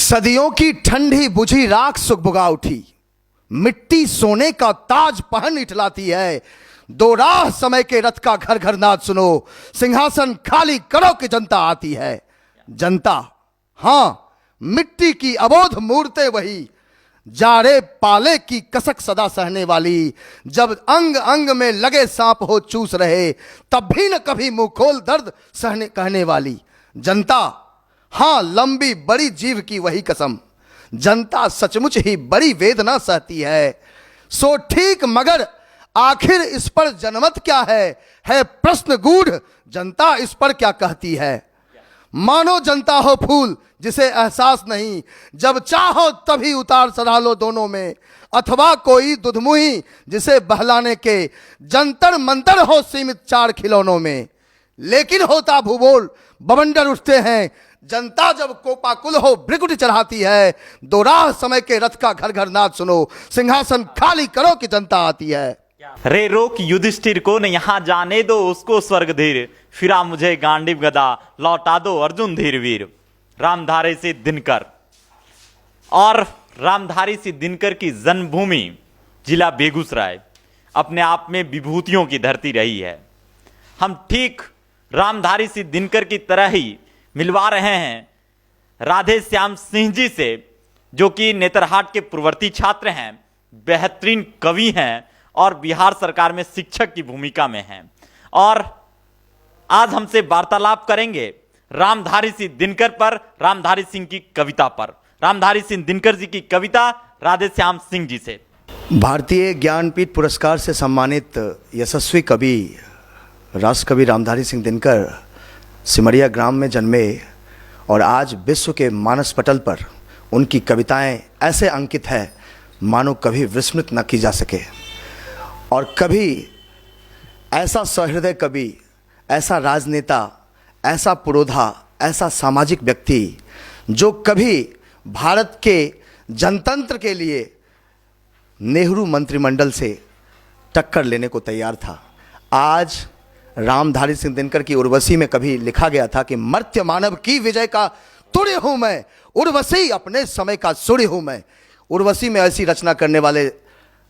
सदियों की ठंडी बुझी राख सुगबुगा उठी, मिट्टी सोने का ताज पहन इठलाती है। दो राह समय के रथ का घर घर नाद सुनो, सिंहासन खाली करो कि जनता आती है। जनता, हां, मिट्टी की अबोध मूर्तें वही, जाड़े पाले की कसक सदा सहने वाली। जब अंग अंग में लगे सांप हो चूस रहे, तब भी न कभी मुंह खोल दर्द सहने कहने वाली। जनता, हां, लंबी बड़ी जीव की वही कसम, जनता सचमुच ही बड़ी वेदना सहती है। सो ठीक, मगर आखिर इस पर जनमत क्या है प्रश्न गूढ़, जनता इस पर क्या कहती है। मानो जनता हो फूल जिसे एहसास नहीं, जब चाहो तभी उतार चढ़ा लो दोनों में, अथवा कोई दुधमुही जिसे बहलाने के जंतर मंतर हो सीमित चार खिलौनों में। लेकिन होता भूगोल, बवंडर उठते हैं, जनता जब कोपाकुल हो भ्रिकुटी चढ़ाती है। दो राह समय के रथ का घर घर नाद सुनो, सिंहासन खाली करो कि जनता आती है। रे रोक युधिष्ठिर को न यहाँ जाने दो, उसको स्वर्ग धीर, फिरा मुझे गांडीव गदा, लौटा दो अर्जुन धीर वीर। रामधारी सिंह दिनकर। और रामधारी सिंह दिनकर की जन्मभूमि जिला बेगूसराय अपने आप में विभूतियों की धरती रही है। हम ठीक रामधारी सिंह दिनकर की तरह ही मिलवा रहे हैं राधे श्याम सिंह जी से, जो कि नेतरहाट के पूर्ववर्ती छात्र हैं, बेहतरीन कवि हैं और बिहार सरकार में शिक्षक की भूमिका में हैं। और आज हमसे वार्तालाप करेंगे रामधारी सिंह दिनकर पर, रामधारी सिंह की कविता पर। रामधारी सिंह दिनकर जी की कविता राधे श्याम सिंह जी से। भारतीय ज्ञानपीठ पुरस्कार से सम्मानित यशस्वी कवि राष्ट्रकवि रामधारी सिंह दिनकर सिमरिया ग्राम में जन्मे और आज विश्व के मानस पटल पर उनकी कविताएं ऐसे अंकित है मानो कभी विस्मृत न की जा सके। और कभी ऐसा सहृदय कवि, ऐसा राजनेता, ऐसा पुरोधा, ऐसा सामाजिक व्यक्ति जो कभी भारत के जनतंत्र के लिए नेहरू मंत्रिमंडल से टक्कर लेने को तैयार था। आज रामधारी सिंह दिनकर की उर्वशी में कभी लिखा गया था कि मर्त्य मानव की विजय का तुड़े हूं मैं, उर्वशी अपने समय का सूर्य हूं मैं। उर्वशी में ऐसी रचना करने वाले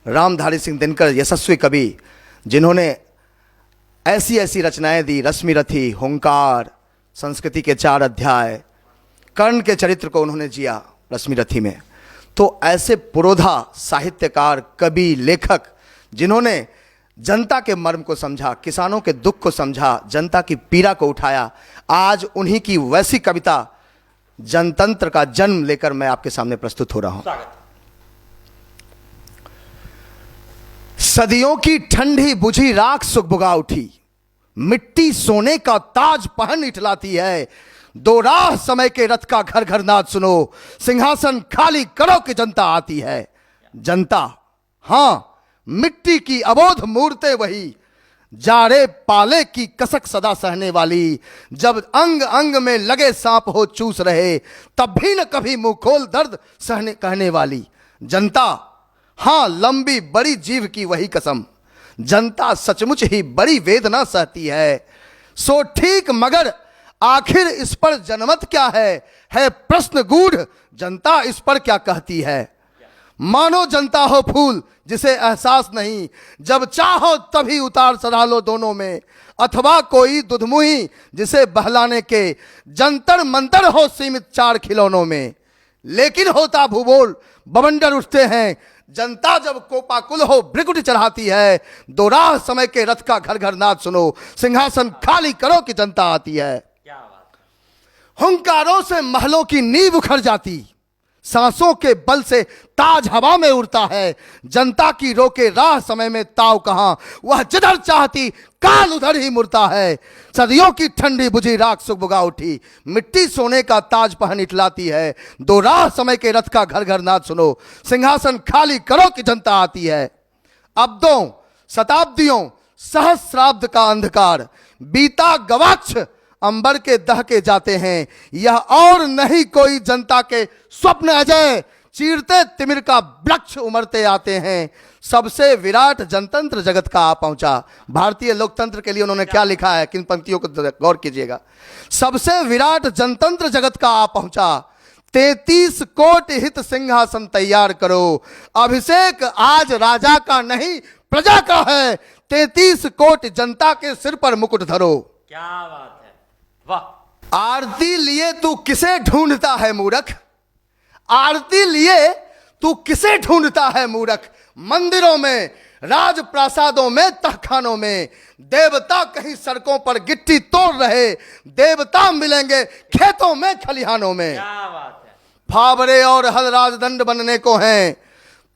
रामधारी सिंह दिनकर यशस्वी कवि, जिन्होंने ऐसी ऐसी रचनाएं दी, रश्मि रथी, हुंकार, संस्कृति के 4 अध्याय, कर्ण के चरित्र को उन्होंने जिया रश्मि रथी में। तो ऐसे पुरोधा साहित्यकार, कवि, लेखक जिन्होंने जनता के मर्म को समझा, किसानों के दुख को समझा, जनता की पीड़ा को उठाया, आज उन्हीं की वैसी कविता जनतंत्र का जन्म लेकर मैं आपके सामने प्रस्तुत हो रहा हूं। सदियों की ठंडी बुझी राख सुगबुगा उठी, मिट्टी सोने का ताज पहन इठलाती है। दो राह समय के रथ का घर घर नाद सुनो, सिंहासन खाली करो कि जनता आती है। जनता, हां, मिट्टी की अबोध मूर्तें वही, जाड़े पाले की कसक सदा सहने वाली। जब अंग अंग में लगे सांप हो चूस रहे, तब भी न कभी मुंह खोल दर्द सहने कहने वाली। जनता, हां, लंबी बड़ी जीव की वही कसम, जनता सचमुच ही बड़ी वेदना सहती है। सो ठीक, मगर आखिर इस पर जनमत क्या है प्रश्न गूढ़, जनता इस पर क्या कहती है। मानो जनता हो फूल जिसे एहसास नहीं, जब चाहो तभी उतार चढ़ा लो दोनों में, अथवा कोई दुधमुही जिसे बहलाने के जंतर मंतर हो सीमित 4 खिलौनों में। लेकिन होता भूगोल, बवंडर उठते हैं, जनता जब कोपाकुल हो भ्रिकुटी चढ़ाती है। दो राह समय के रथ का घर घर नाद सुनो, सिंहासन खाली करो कि जनता आती है। हुंकारों से महलों की नींव उखड़ जाती, सांसों के बल से ताज हवा में उड़ता है। जनता की रोके राह समय में ताव कहां, वह जिधर चाहती काल उधर ही मुड़ता है। सदियों की ठंडी बुझी राख सुगबुगा उठी, मिट्टी सोने का ताज पहन इठलाती है। दो राह समय के रथ का घर घर नाद सुनो, सिंहासन खाली करो कि जनता आती है। अब्दों शताब्दियों सहस्राब्द का अंधकार, बीता गवाक्ष अंबर के दहके जाते हैं। यह और नहीं कोई जनता के स्वप्न अजय, चीरते तिमिर का वृक्ष उमरते आते हैं। सबसे विराट जनतंत्र जगत का आ पहुंचा। भारतीय लोकतंत्र के लिए उन्होंने क्या लिखा है, किन पंक्तियों को गौर कीजिएगा। सबसे विराट जनतंत्र जगत का आ पहुंचा, 33 कोट हित सिंहासन तैयार करो। अभिषेक आज राजा का नहीं प्रजा का है। 33 कोट जनता के सिर पर मुकुट धरो। क्या बात है, वाह। आरती लिए तू किसे ढूंढता है मूर्ख, आरती लिए तू किसे ढूंढता है मूर्ख। मंदिरों में, राजप्रासादों में, तहखानों में देवता कहीं सड़कों पर गिट्टी तोड़ रहे, देवता मिलेंगे खेतों में, खलिहानों में। क्या बात है। फावरे और हलराज दंड बनने को हैं,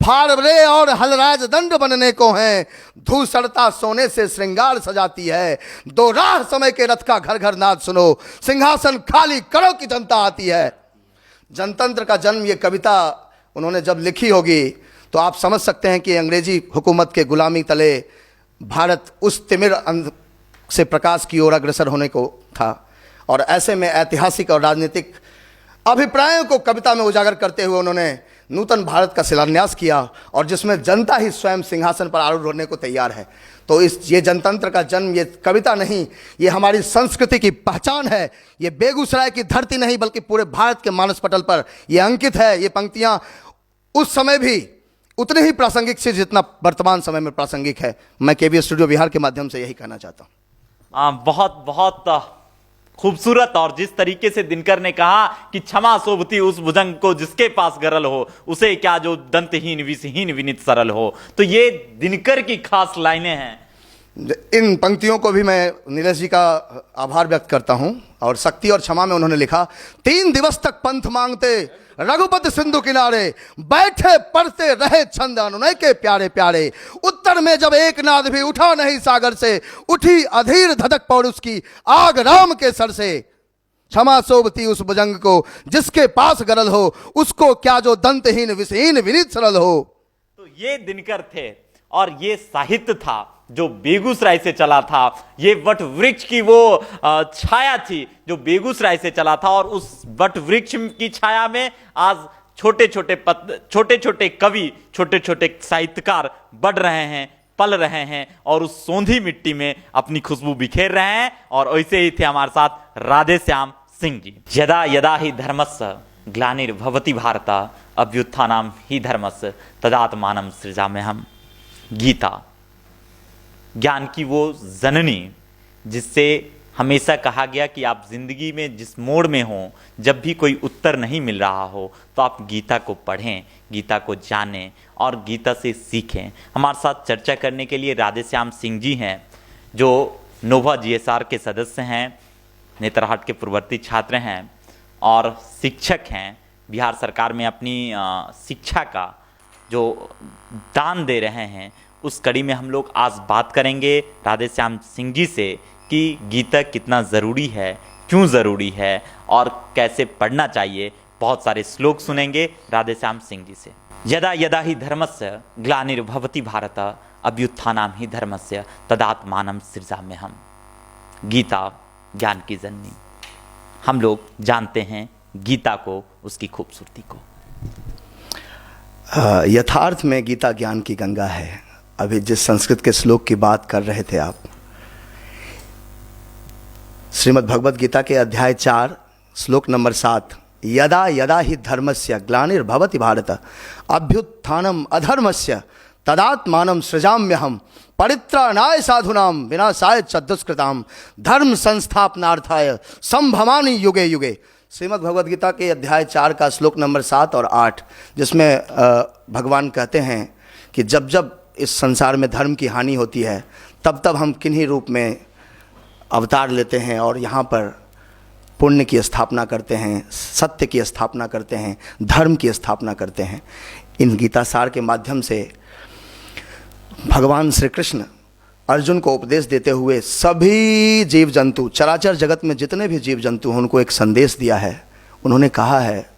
फावरे और हलराज दंड बनने को हैं। धूसरता सोने से श्रृंगार सजाती है। दो राह समय के रथ का घर घर नाद सुनो। सिंहासन खाली करो कि जनता आती है। जनतंत्र का जन्म, ये कविता उन्होंने जब लिखी होगी तो आप समझ सकते हैं कि अंग्रेजी हुकूमत के गुलामी तले भारत उस तिमिर अंध से प्रकाश की ओर अग्रसर होने को था। और ऐसे में ऐतिहासिक और राजनीतिक अभिप्रायों को कविता में उजागर करते हुए उन्होंने नूतन भारत का शिलान्यास किया, और जिसमें जनता ही स्वयं सिंहासन पर आरूढ़ होने को तैयार है। तो ये जनतंत्र का जन्म, ये कविता नहीं, ये हमारी संस्कृति की पहचान है। ये बेगूसराय की धरती नहीं बल्कि पूरे भारत के मानस पटल पर ये अंकित है। ये पंक्तियां उस समय भी उतनी ही प्रासंगिक थी जितना वर्तमान समय में प्रासंगिक है। मैं केबीएस स्टूडियो बिहार के माध्यम से यही कहना चाहता हूँ। बहुत बहुत खूबसूरत। और जिस तरीके से दिनकर ने कहा कि क्षमा शोभती उस भुजंग को जिसके पास गरल हो, उसे क्या जो दंतहीन विषहीन विनित सरल हो। तो ये दिनकर की खास लाइनें हैं। इन पंक्तियों को भी मैं नीलेश जी का आभार व्यक्त करता हूं। और शक्ति और क्षमा में उन्होंने लिखा, 3 दिवस तक पंथ मांगते रघुपति सिंधु किनारे, बैठे पढ़ते रहे छंद अनुनय के प्यारे प्यारे। उत्तर में जब एक नाद भी उठा नहीं सागर से, उठी अधीर धधक पौड़ उसकी आग राम के सर से। क्षमा शोभती उस भुजंग को जिसके पास गरल हो, उसको क्या जो दंतहीन विषहीन विनीत सरल हो। तो ये दिनकर थे, और ये साहित्य था जो बेगूसराय से चला था। ये वट वृक्ष की वो छाया थी जो बेगूसराय से चला था। और उस वट वृक्ष की छाया में आज छोटे छोटे कवि, छोटे छोटे साहित्यकार बढ़ रहे हैं, पल रहे हैं, और उस सोंधी मिट्टी में अपनी खुशबू बिखेर रहे हैं। और ऐसे ही थे हमारे साथ राधेश्याम सिंह जी। यदा यदा ही धर्मस्य ग्लानिर्भवति भारत, अभ्युत्थानम् ही धर्मस्य तदात्मानं सृजाम्यहम्। गीता ज्ञान की वो जननी जिससे हमेशा कहा गया कि आप जिंदगी में जिस मोड़ में हो, जब भी कोई उत्तर नहीं मिल रहा हो तो आप गीता को पढ़ें, गीता को जानें और गीता से सीखें। हमारे साथ चर्चा करने के लिए राधेश्याम सिंह जी हैं, जो नोभा जीएसआर के सदस्य हैं, नेतरहाट के पूर्ववर्ती छात्र हैं और शिक्षक हैं। बिहार सरकार में अपनी शिक्षा का जो दान दे रहे हैं, उस कड़ी में हम लोग आज बात करेंगे राधेश्याम सिंह जी से कि गीता कितना ज़रूरी है, क्यों ज़रूरी है और कैसे पढ़ना चाहिए। बहुत सारे श्लोक सुनेंगे राधेश्याम सिंह जी से। यदा यदा ही धर्मस्य ग्लानिर्भवति भारत, अभ्युत्थानम् ही धर्मस्य तदात्मानं सृजाम्यहम्। गीता ज्ञान की जननी। हम लोग जानते हैं गीता को, उसकी खूबसूरती को। यथार्थ में गीता ज्ञान की गंगा है। अभी जिस संस्कृत के श्लोक की बात कर रहे थे आप, श्रीमद् भगवद गीता के अध्याय 4 श्लोक नंबर 7, यदा यदा ही धर्मस्य ग्लानिर्भवति भारत, अभ्युत्थानम् अधर्मस्य तदात्मानं सृजाम्यहम्। परित्राणाय साधूनां विनाशाय च दुष्कृतां, धर्म संस्थापनार्थाय संभवामि युगे युगे। श्रीमद् भगवद गीता के अध्याय 4 का श्लोक नंबर 7 और 8, जिसमें भगवान कहते हैं कि जब जब इस संसार में धर्म की हानि होती है, तब तब हम किन्हीं रूप में अवतार लेते हैं और यहाँ पर पुण्य की स्थापना करते हैं, सत्य की स्थापना करते हैं, धर्म की स्थापना करते हैं। इन गीता सार के माध्यम से भगवान श्री कृष्ण अर्जुन को उपदेश देते हुए सभी जीव जंतु, चराचर जगत में जितने भी जीव जंतु हैं, उनको एक संदेश दिया है। उन्होंने कहा है,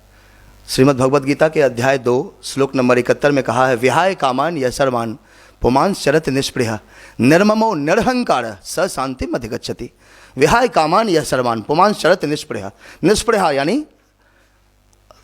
श्रीमद् भगवद गीता के अध्याय 2 श्लोक नंबर 71 में कहा है, विहाय कामान यः सर्वान् पुमांस चरत निष्पृह, निर्ममो निरहंकार स शांतिम अधिगच्छति। विहाय कामान यः सर्वान् पुमांस चरत निष्पृह। निष्पृह यानी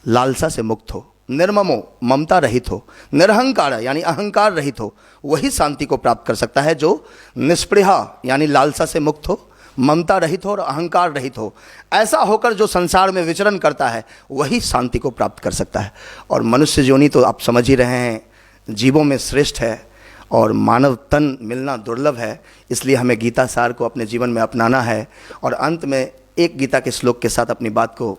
लालसा से मुक्त हो, निर्ममो ममता रहित हो, निरहंकार यानी अहंकार रहित हो। वही शांति को प्राप्त कर सकता है जो निष्पृह यानी लालसा से मुक्त हो ममता रहित हो और अहंकार रहित हो। ऐसा होकर जो संसार में विचरण करता है वही शांति को प्राप्त कर सकता है। और मनुष्य योनि तो आप समझ ही रहे हैं, जीवों में श्रेष्ठ है और मानव तन मिलना दुर्लभ है। इसलिए हमें गीता सार को अपने जीवन में अपनाना है। और अंत में एक गीता के श्लोक के साथ अपनी बात को,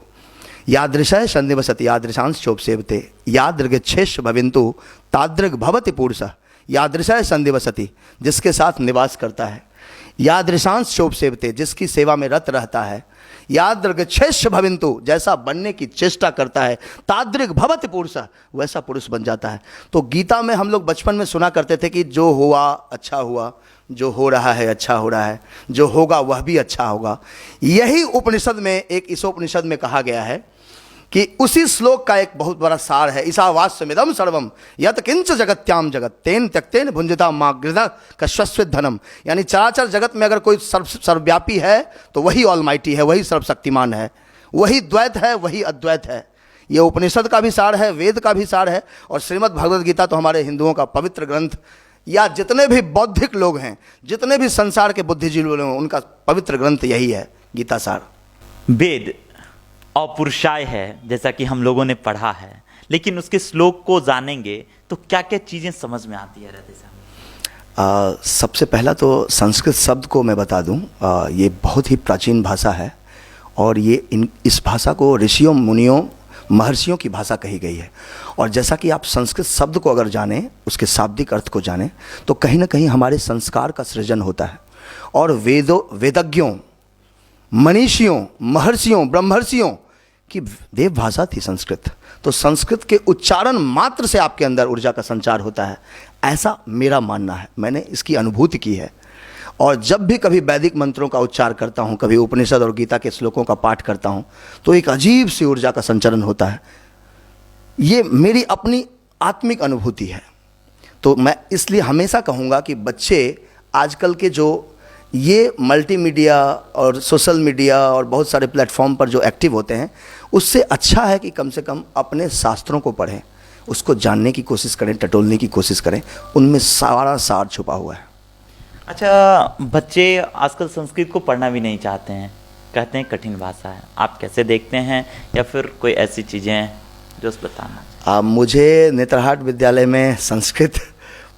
यादृशः सन्निवसति यादृशांश चोपसेवते यादृगच्छेष भविन्तु तादृग भवति पुरुषः। यादृशः सन्निवसति, जिसके साथ निवास करता है, यादृशांश चोपसेवते, जिसकी सेवा में रत रहता है, यादृगच्छेष भविन्तु, जैसा बनने की चेष्टा करता है, तादृग भवति पुरुषः, वैसा पुरुष बन जाता है। तो गीता में हम लोग बचपन में सुना करते थे कि जो हुआ अच्छा हुआ, जो हो रहा है अच्छा हो रहा है, जो होगा वह भी अच्छा होगा। यही उपनिषद में, एक इस उपनिषद में कहा गया है कि उसी श्लोक का एक बहुत बड़ा सार है, ईशावास्यमिदं सर्वम यत् किंच जगत्याम जगत तेन त्यक्तेन भुंजिता मां गृधा कश्वस्वित धनम। यानी चराचर जगत में अगर कोई सर्वव्यापी है तो वही ऑलमाइटी है, वही सर्वशक्तिमान है, वही द्वैत है, वही अद्वैत है। ये उपनिषद का भी सार है, वेद का भी सार है। और श्रीमद् भगवद गीता तो हमारे हिंदुओं का पवित्र ग्रंथ, या जितने भी बौद्धिक लोग हैं, जितने भी संसार के बुद्धिजीवी लोग हैं, उनका पवित्र ग्रंथ यही है, गीता सार। वेद अपुरुषाय है, जैसा कि हम लोगों ने पढ़ा है, लेकिन उसके श्लोक को जानेंगे तो क्या क्या चीज़ें समझ में आती है रहते साहब? सबसे पहला तो संस्कृत शब्द को मैं बता दूं, ये बहुत ही प्राचीन भाषा है और ये इस भाषा को ऋषियों मुनियों महर्षियों की भाषा कही गई है। और जैसा कि आप संस्कृत शब्द को अगर जानें, उसके शाब्दिक अर्थ को जानें, तो कहीं ना कहीं हमारे संस्कार का सृजन होता है। और वेदज्ञों, मनीषियों, महर्षियों, ब्रह्मर्षियों की देव भाषा थी संस्कृत। तो संस्कृत के उच्चारण मात्र से आपके अंदर ऊर्जा का संचार होता है, ऐसा मेरा मानना है। मैंने इसकी अनुभूति की है। और जब भी कभी वैदिक मंत्रों का उच्चार करता हूँ, कभी उपनिषद और गीता के श्लोकों का पाठ करता हूँ, तो एक अजीब सी ऊर्जा का संचरण होता है। ये मेरी अपनी आत्मिक अनुभूति है। तो मैं इसलिए हमेशा कहूँगा कि बच्चे आजकल के जो ये मल्टीमीडिया और सोशल मीडिया और बहुत सारे प्लेटफॉर्म पर जो एक्टिव होते हैं, उससे अच्छा है कि कम से कम अपने शास्त्रों को पढ़ें, उसको जानने की कोशिश करें, टटोलने की कोशिश करें। उनमें सारा सार छुपा हुआ है। अच्छा, बच्चे आजकल संस्कृत को पढ़ना भी नहीं चाहते हैं, कहते हैं कठिन भाषा है। आप कैसे देखते हैं, या फिर कोई ऐसी चीज़ें हैं जो बताना? मुझे नेत्रहाट विद्यालय में संस्कृत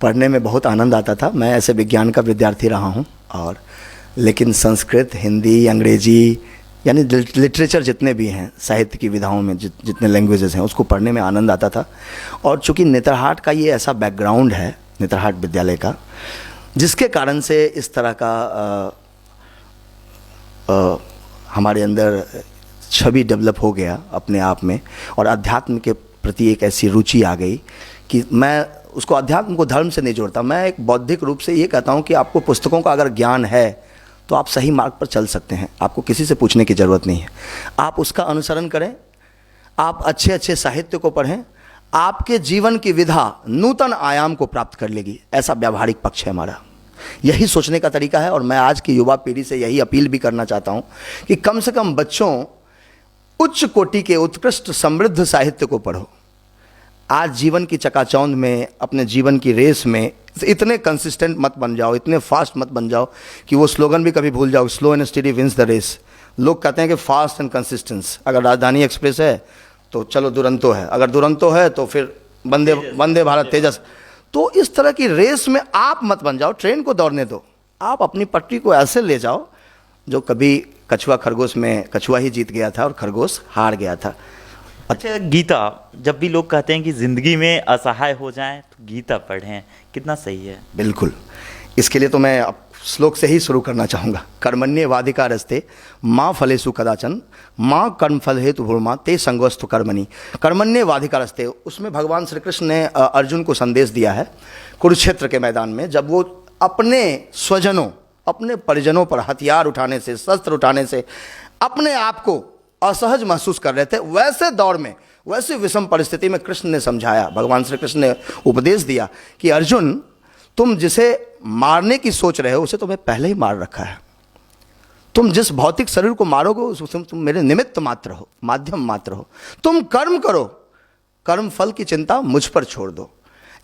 पढ़ने में बहुत आनंद आता था। मैं ऐसे विज्ञान का विद्यार्थी रहा हूँ, और लेकिन संस्कृत, हिंदी, अंग्रेजी, यानी लिटरेचर जितने भी हैं, साहित्य की विधाओं में जितने लैंग्वेजेस हैं, उसको पढ़ने में आनंद आता था। और चूँकि नेत्रहाट का ये ऐसा बैकग्राउंड है, नेत्रहाट विद्यालय का, जिसके कारण से इस तरह का हमारे अंदर छवि डेवलप हो गया अपने आप में, और अध्यात्म के प्रति एक ऐसी रुचि आ गई कि मैं उसको, अध्यात्म को धर्म से नहीं जोड़ता। मैं एक बौद्धिक रूप से ये कहता हूँ कि आपको पुस्तकों का अगर ज्ञान है तो आप सही मार्ग पर चल सकते हैं। आपको किसी से पूछने की ज़रूरत नहीं है। आप उसका अनुसरण करें, आप अच्छे अच्छे साहित्य को पढ़ें, आपके जीवन की विधा नूतन आयाम को प्राप्त कर लेगी। ऐसा व्यावहारिक पक्ष है हमारा, यही सोचने का तरीका है। और मैं आज की युवा पीढ़ी से यही अपील भी करना चाहता हूँ कि कम से कम बच्चों, उच्च कोटि के उत्कृष्ट समृद्ध साहित्य को पढ़ो। आज जीवन की चकाचौंध में, अपने जीवन की रेस में इतने कंसिस्टेंट मत बन जाओ, इतने फास्ट मत बन जाओ कि वो स्लोगन भी कभी भूल जाओ, slow and steady wins the race. लोग कहते हैं कि फास्ट एंड कंसिस्टेंस। अगर राजधानी एक्सप्रेस है तो चलो दुरंतो है, अगर दुरंतो है तो फिर वंदे भारत तेजस। तो इस तरह की रेस में आप मत बन जाओ, ट्रेन को दौड़ने दो। आप अपनी पटरी को ऐसे ले जाओ, जो कभी कछुआ खरगोश में कछुआ ही जीत गया था और खरगोश हार गया था। अच्छा, गीता, जब भी लोग कहते हैं कि ज़िंदगी में असहाय हो जाएं तो गीता पढ़ें, कितना सही है? बिल्कुल। इसके लिए तो मैं अब श्लोक से ही शुरू करना चाहूँगा। कर्मण्येवाधिकारस्ते माँ फलेषु कदाचन माँ कर्मफल हेतु भूर्मा ते संगोस्तु कर्मणि। कर्मण्येवाधिकारस्ते, उसमें भगवान श्री कृष्ण ने अर्जुन को संदेश दिया है कुरुक्षेत्र के मैदान में, जब वो अपने स्वजनों, अपने परिजनों पर हथियार उठाने से, शस्त्र उठाने से अपने आप को असहज महसूस कर रहे थे। वैसे दौर में, वैसे विषम परिस्थिति में कृष्ण ने समझाया, भगवान श्री कृष्ण ने उपदेश दिया कि अर्जुन, तुम जिसे मारने की सोच रहे हो उसे तुम्हें पहले ही मार रखा है। तुम जिस भौतिक शरीर को मारोगे तुम मेरे निमित्त मात्र हो, माध्यम मात्र हो। तुम कर्म करो, कर्म फल की चिंता मुझ पर छोड़ दो।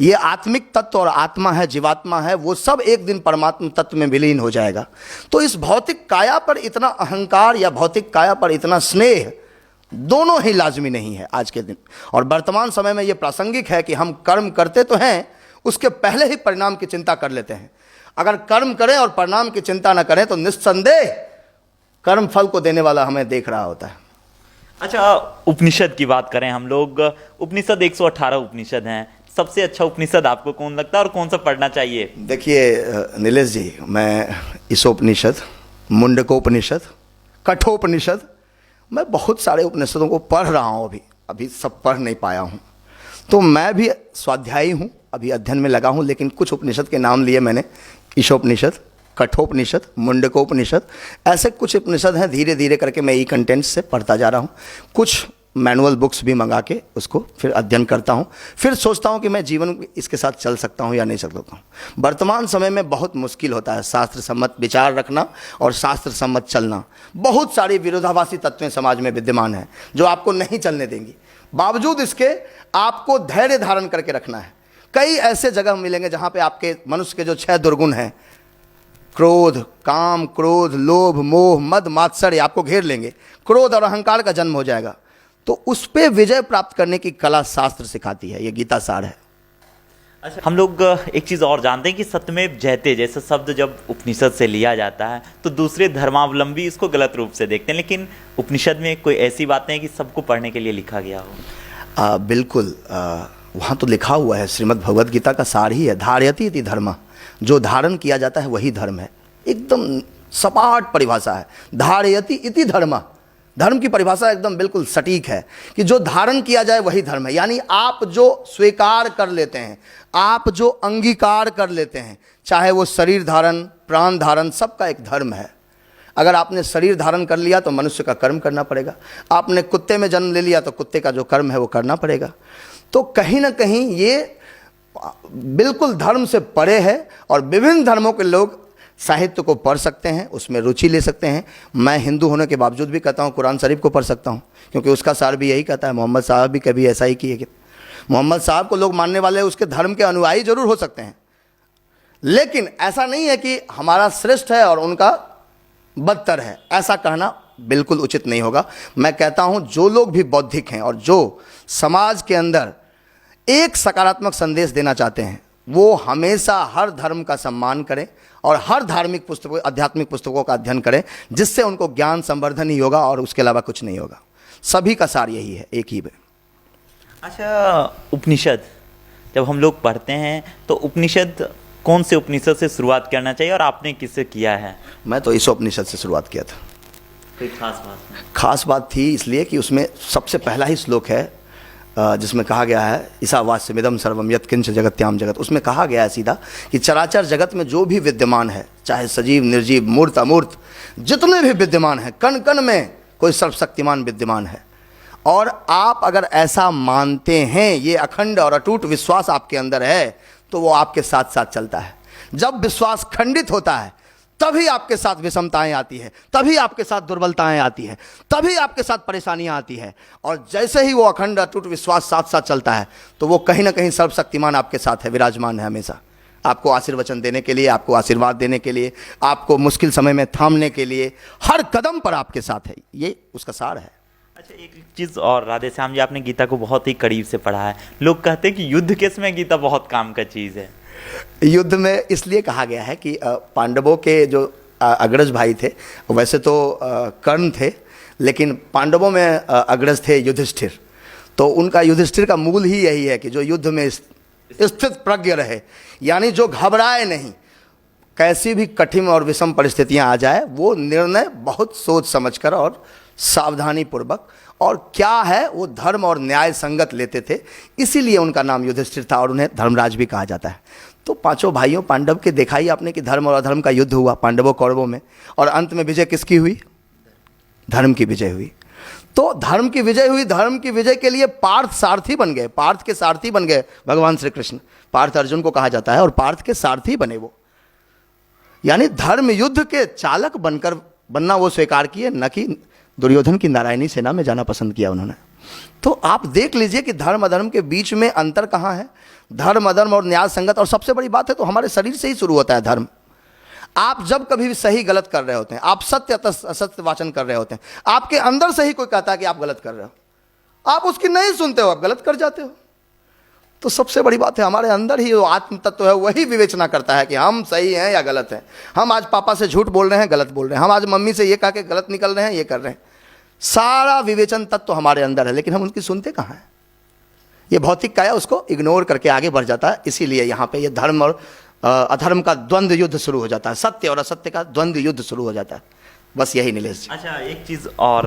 ये आत्मिक तत्व और आत्मा है, जीवात्मा है, वो सब एक दिन परमात्मा तत्व में विलीन हो जाएगा। तो इस भौतिक काया पर इतना अहंकार या भौतिक काया पर इतना स्नेह दोनों ही लाजमी नहीं है आज के दिन। और वर्तमान समय में ये प्रासंगिक है कि हम कर्म करते तो हैं, उसके पहले ही परिणाम की चिंता कर लेते हैं। अगर कर्म करें और परिणाम की चिंता न करें तो निस्संदेह कर्म फल को देने वाला हमें देख रहा होता है। अच्छा, उपनिषद की बात करें हम लोग, उपनिषद 118 उपनिषद हैं, सबसे अच्छा उपनिषद आपको कौन लगता है और कौन सा पढ़ना चाहिए? देखिए नीलेश जी, मैं ईशोपनिषद, मुंडकोपनिषद, कठोपनिषद, मैं बहुत सारे उपनिषदों को पढ़ रहा हूँ। अभी सब पढ़ नहीं पाया हूँ, तो मैं भी स्वाध्यायी हूँ, अभी अध्ययन में लगा हूँ। लेकिन कुछ उपनिषद के नाम लिए मैंने, ईशोपनिषद, कठोपनिषद, मुंडकोपनिषद, ऐसे कुछ उपनिषद हैं। धीरे धीरे करके मैं ई कंटेंट्स से पढ़ता जा रहा हूँ। कुछ मैनुअल बुक्स भी मंगा के उसको फिर अध्ययन करता हूँ, फिर सोचता हूँ कि मैं जीवन इसके साथ चल सकता हूँ या नहीं चल सकता हूँ। वर्तमान समय में बहुत मुश्किल होता है शास्त्र सम्मत विचार रखना और शास्त्र सम्मत चलना। बहुत सारी विरोधाभासी तत्वें समाज में विद्यमान हैं जो आपको नहीं चलने देंगी। बावजूद इसके आपको धैर्य धारण करके रखना है। कई ऐसे जगह मिलेंगे जहाँ पे आपके मनुष्य के जो 6 दुर्गुण हैं, क्रोध, काम, क्रोध, लोभ, मोह, मद, मात्सर्य, आपको घेर लेंगे। क्रोध और अहंकार का जन्म हो जाएगा। तो उस पे विजय प्राप्त करने की कला शास्त्र सिखाती है, ये गीता सार है। अच्छा, हम लोग एक चीज़ और जानते हैं कि सत्यमेव जयते जैसा शब्द जब उपनिषद से लिया जाता है तो दूसरे धर्मावलंबी इसको गलत रूप से देखते हैं, लेकिन उपनिषद में कोई ऐसी बातें हैं कि सबको पढ़ने के लिए लिखा गया हो? बिल्कुल, वहाँ तो लिखा हुआ है, श्रीमद् भगवद गीता का सार ही है, धारयति इति धर्म, जो धारण किया जाता है वही धर्म है। एकदम सपाट परिभाषा है, धारयति इति धर्म। धर्म की परिभाषा एकदम बिल्कुल सटीक है कि जो धारण किया जाए वही धर्म है। यानी आप जो स्वीकार कर लेते हैं, आप जो अंगीकार कर लेते हैं, चाहे वो शरीर धारण, प्राण धारण, सबका एक धर्म है। अगर आपने शरीर धारण कर लिया तो मनुष्य का कर्म करना पड़ेगा। आपने कुत्ते में जन्म ले लिया तो कुत्ते का जो कर्म है वो करना पड़ेगा। तो कहीं ना कहीं ये बिल्कुल धर्म से परे है। और विभिन्न धर्मों के लोग साहित्य को पढ़ सकते हैं, उसमें रुचि ले सकते हैं। मैं हिंदू होने के बावजूद भी कहता हूँ कुरान शरीफ को पढ़ सकता हूँ, क्योंकि उसका सार भी यही कहता है। मोहम्मद साहब भी कभी ऐसा ही किए कि मोहम्मद साहब को लोग मानने वाले उसके धर्म के अनुयायी जरूर हो सकते हैं, लेकिन ऐसा नहीं है कि हमारा श्रेष्ठ है और उनका बदतर है। ऐसा कहना बिल्कुल उचित नहीं होगा। मैं कहता हूँ जो लोग भी बौद्धिक हैं और जो समाज के अंदर एक सकारात्मक संदेश देना चाहते हैं, वो हमेशा हर धर्म का सम्मान करें और हर धार्मिक पुस्तकों, आध्यात्मिक पुस्तकों का अध्ययन करें, जिससे उनको ज्ञान संवर्धन ही होगा और उसके अलावा कुछ नहीं होगा। सभी का सार यही है, एक ही है। अच्छा, उपनिषद जब हम लोग पढ़ते हैं तो उपनिषद कौन से उपनिषद से शुरुआत करना चाहिए और आपने किससे किया है? मैं तो ईशोपनिषद से शुरुआत किया था। कोई खास बात नहीं? खास बात थी इसलिए कि उसमें सबसे पहला ही श्लोक है जिसमें कहा गया है ईशावास्यमिदं सर्वम यत्किंच जगत्याम जगत। उसमें कहा गया है सीधा कि चराचर जगत में जो भी विद्यमान है, चाहे सजीव, निर्जीव, मूर्त, अमूर्त, जितने भी विद्यमान हैं, कण कण में कोई सर्वशक्तिमान विद्यमान है। और आप अगर ऐसा मानते हैं, ये अखंड और अटूट विश्वास आपके अंदर है, तो वो आपके साथ साथ चलता है। जब विश्वास खंडित होता है तभी आपके साथ विषमताएं आती है, तभी आपके साथ दुर्बलताएं आती है, तभी आपके साथ परेशानियां आती है। और जैसे ही वो अखंड अटूट विश्वास साथ साथ चलता है तो वो कहीं ना कहीं सर्वशक्तिमान आपके साथ है, विराजमान है हमेशा, आपको आशीर्वचन देने के लिए, आपको आशीर्वाद देने के लिए, आपको मुश्किल समय में थामने के लिए, हर कदम पर आपके साथ है। ये उसका सार है। अच्छा, एक चीज़ और, राधे श्याम जी, आपने गीता को बहुत ही करीब से पढ़ा है। लोग कहते हैं कि युद्ध के समय गीता बहुत काम का चीज़ है। युद्ध में इसलिए कहा गया है कि पांडवों के जो अग्रज भाई थे, वैसे तो कर्ण थे, लेकिन पांडवों में अग्रज थे युधिष्ठिर। तो उनका युधिष्ठिर का मूल ही यही है कि जो युद्ध में स्थित प्रज्ञ रहे, यानी जो घबराए नहीं, कैसी भी कठिन और विषम परिस्थितियां आ जाए वो निर्णय बहुत सोच समझकर और सावधानी पूर्वक, और क्या है वो धर्म और न्याय संगत लेते थे। इसीलिए उनका नाम युधिष्ठिर था और उन्हें धर्मराज भी कहा जाता है। तो पांचों भाइयों पांडव के देखा ही आपने कि धर्म और अधर्म का युद्ध हुआ पांडवों कौरवों में, और अंत में विजय किसकी हुई? धर्म की विजय हुई। तो धर्म की विजय हुई। धर्म की विजय के लिए पार्थ सारथी बन गए, पार्थ के सारथी बन गए भगवान श्री कृष्ण। पार्थ अर्जुन को कहा जाता है और पार्थ के सारथी बने वो, यानी धर्म युद्ध के चालक बनना वो स्वीकार किए, न कि दुर्योधन की नारायणी सेना में जाना पसंद किया उन्होंने। तो आप देख लीजिए कि धर्म अधर्म के बीच में अंतर कहाँ है। धर्म अधर्म और न्याय संगत, और सबसे बड़ी बात है तो हमारे शरीर से ही शुरू होता है धर्म। आप जब कभी भी सही गलत कर रहे होते हैं, आप सत्य असत्य वाचन कर रहे होते हैं, आपके अंदर से ही कोई कहता है कि आप गलत कर रहे हो, आप उसकी नहीं सुनते हो, आप गलत कर जाते हो। तो सबसे बड़ी बात है हमारे अंदर ही जो आत्म तत्व है वही विवेचना करता है कि हम सही हैं या गलत हैं। हम आज पापा से झूठ बोल रहे हैं, गलत बोल रहे हैं, हम आज मम्मी से ये कह के गलत निकल रहे हैं, ये कर रहे हैं। सारा विवेचन तत्व हमारे अंदर है, लेकिन हम उनकी सुनते कहाँ हैं। ये भौतिक काया उसको इग्नोर करके आगे बढ़ जाता है। इसीलिए यहाँ पे ये धर्म और अधर्म का द्वंद्व युद्ध शुरू हो जाता है, सत्य और असत्य का द्वंद्व युद्ध शुरू हो जाता है। बस यही नीलेश जी। अच्छा, एक चीज और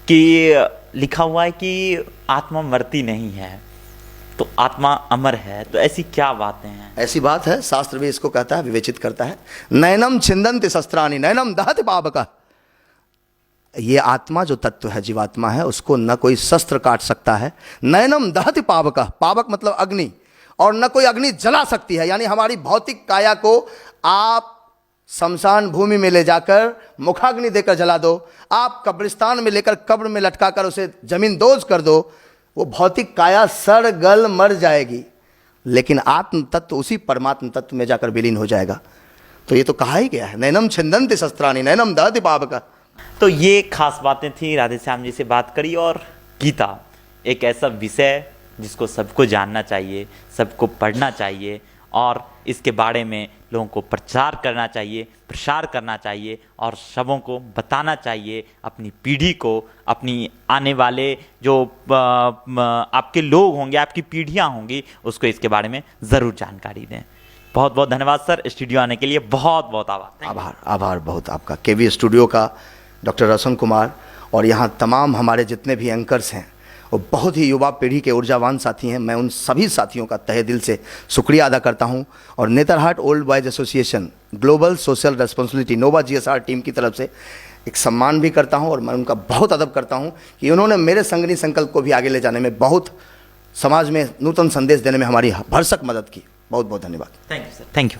कि लिखा हुआ है कि आत्मा मरती नहीं है, तो आत्मा अमर है, तो ऐसी क्या बातें हैं? ऐसी बात है, शास्त्र भी इसको कहता है, विवेचित करता है। नैनम छिंदन्ति शस्त्राणि नैनम दहति पावकः। ये आत्मा जो तत्व है, जीवात्मा है, उसको न कोई शस्त्र काट सकता है। नैनम दहति पावकः, पावक मतलब अग्नि, और न कोई अग्नि जला सकती है। यानी हमारी भौतिक काया को आप शमशान भूमि में ले जाकर मुखाग्नि देकर जला दो, आप कब्रिस्तान में लेकर कब्र में लटकाकर उसे जमीन दोज कर दो, वो भौतिक काया सड़ गल मर जाएगी, लेकिन आत्म तत्व उसी परमात्म तत्व में जाकर विलीन हो जाएगा। तो ये तो कहा ही गया है, नैनम छिंदन्ति शस्त्राणि नैनम दहति पावकः। तो ये खास बातें थी, राधे श्याम जी से बात करी। और गीता एक ऐसा विषय जिसको सबको जानना चाहिए, सबको पढ़ना चाहिए, और इसके बारे में लोगों को प्रचार करना चाहिए, प्रसार करना चाहिए, और सबों को बताना चाहिए, अपनी पीढ़ी को, अपनी आने वाले जो आपके लोग होंगे, आपकी पीढ़ियां होंगी, उसको इसके बारे में ज़रूर जानकारी दें। बहुत बहुत धन्यवाद सर, स्टूडियो आने के लिए बहुत बहुत आभार। आभार बहुत आपका, केवी स्टूडियो का, डॉक्टर रोशन कुमार, और यहाँ तमाम हमारे जितने भी एंकर्स हैं वो बहुत ही युवा पीढ़ी के ऊर्जावान साथी हैं। मैं उन सभी साथियों का तहे दिल से शुक्रिया अदा करता हूं, और Netarhat old boys association global social responsibility NOBA GSR team की तरफ से एक सम्मान भी करता हूं, और मैं उनका बहुत अदब करता हूं कि उन्होंने मेरे संगनी संकल्प को भी आगे ले जाने में, बहुत समाज में नूतन संदेश देने में हमारी भरसक मदद की। बहुत बहुत धन्यवाद। Thank you sir, thank you.